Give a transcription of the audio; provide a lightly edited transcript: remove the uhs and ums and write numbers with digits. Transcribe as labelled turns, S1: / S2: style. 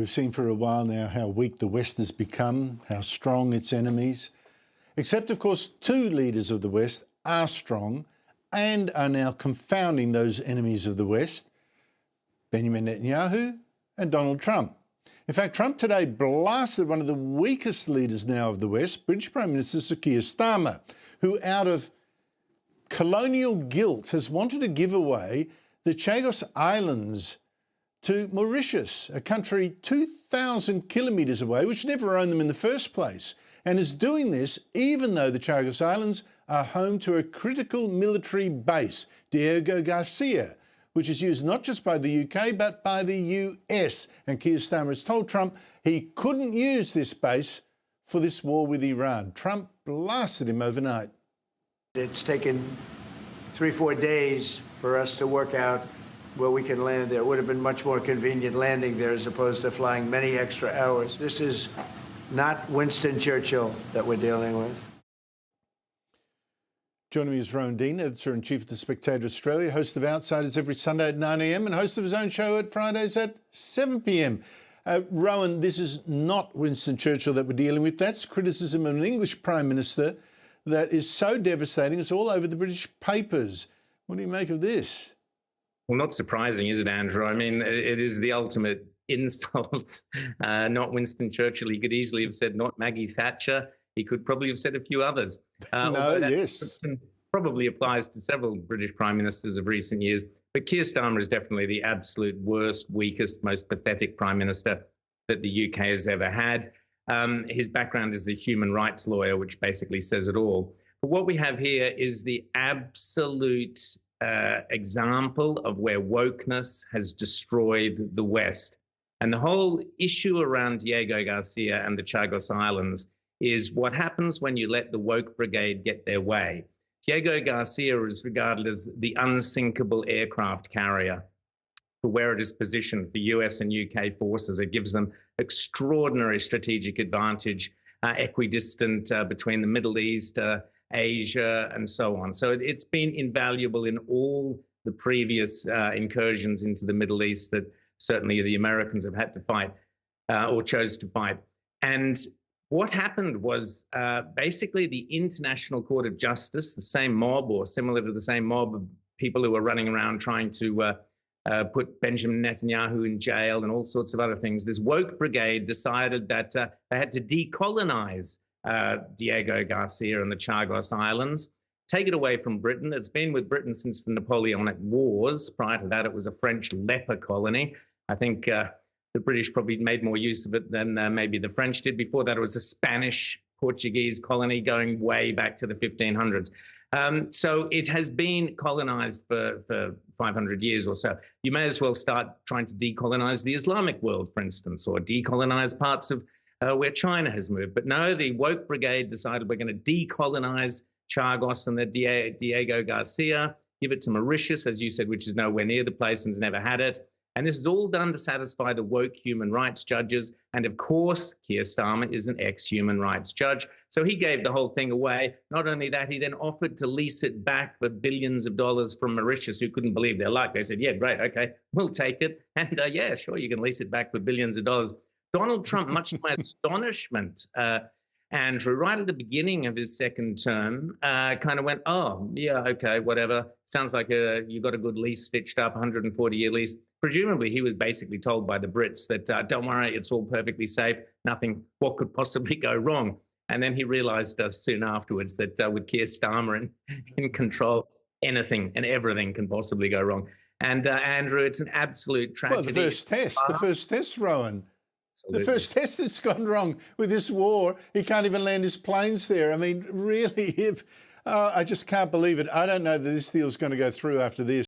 S1: We've seen for a while now how weak the West has become, how strong its enemies. Except, of course, two leaders of the West are strong and are now confounding those enemies of the West, Benjamin Netanyahu and Donald Trump. In fact, Trump today blasted one of the weakest leaders now of the West, British Prime Minister Sir Keir Starmer, who out of colonial guilt has wanted to give away the Chagos Islands to Mauritius, a country 2,000 kilometres away, which never owned them in the first place, and is doing this even though the Chagos Islands are home to a critical military base, Diego Garcia, which is used not just by the UK but by the US. And Keir Starmer has told Trump he couldn't use this base for this war with Iran. Trump blasted him overnight.
S2: It's taken 3-4 days for us to work out where we can land there. It would have been much more convenient landing there as opposed to flying many extra hours. This is not Winston Churchill that we're dealing with.
S1: Joining me is Rowan Dean, Editor-in-Chief of The Spectator Australia, host of Outsiders every Sunday at 9 a.m. and host of his own show at Fridays at 7 p.m. Rowan, this is not Winston Churchill that we're dealing with. That's criticism of an English Prime Minister that is so devastating it's all over the British papers. What do you make of this?
S3: Well, not surprising, is it, Andrew? I mean, it is the ultimate insult. Not Winston Churchill. He could easily have said not Maggie Thatcher. He could probably have said a few others.
S1: Yes.
S3: Probably applies to several British Prime Ministers of recent years. But Keir Starmer is definitely the absolute worst, weakest, most pathetic Prime Minister that the UK has ever had. His background is a human rights lawyer, which basically says it all. But what we have here is the absolute example of where wokeness has destroyed the West. And the whole issue around Diego Garcia and the Chagos Islands is what happens when you let the woke brigade get their way. Diego Garcia is regarded as the unsinkable aircraft carrier for where it is positioned for US and UK forces. It gives them extraordinary strategic advantage, equidistant between the Middle East, Asia, and so on. So it's been invaluable in all the previous incursions into the Middle East that certainly the Americans have had to fight or chose to fight. And what happened was basically the International Court of Justice, the same mob or similar to the same mob of people who were running around trying to put Benjamin Netanyahu in jail and all sorts of other things. This woke brigade decided that they had to decolonize Diego Garcia and the Chagos Islands, take it away from Britain. It's been with Britain since the Napoleonic Wars. Prior to that, it was a French leper colony. I think the British probably made more use of it than maybe the French did. Before that, it was a Spanish Portuguese colony going way back to the 1500s. So it has been colonized for 500 years or so. You may as well start trying to decolonize the Islamic world, for instance, or decolonize parts of where China has moved. But no, the woke brigade decided we're going to decolonize Chagos and the Diego Garcia, give it to Mauritius, as you said, which is nowhere near the place and has never had it. And this is all done to satisfy the woke human rights judges. And of course, Keir Starmer is an ex-human rights judge. So he gave the whole thing away. Not only that, he then offered to lease it back for billions of dollars from Mauritius, who couldn't believe their luck. They said, yeah, great, okay, we'll take it. And yeah, sure, you can lease it back for billions of dollars. Donald Trump, much to my astonishment, Andrew, right at the beginning of his second term, kind of went, oh, yeah, okay, whatever. Sounds like you got a good lease stitched up, 140-year lease. Presumably, he was basically told by the Brits that, don't worry, it's all perfectly safe, nothing, what could possibly go wrong? And then he realized soon afterwards that with Keir Starmer in control, anything and everything can possibly go wrong. And Andrew, it's an absolute tragedy.
S1: Well, the first test, Rowan. Absolutely. The first test that's gone wrong with this war, he can't even land his planes there. I mean, really, I just can't believe it. I don't know that this deal's going to go through after this.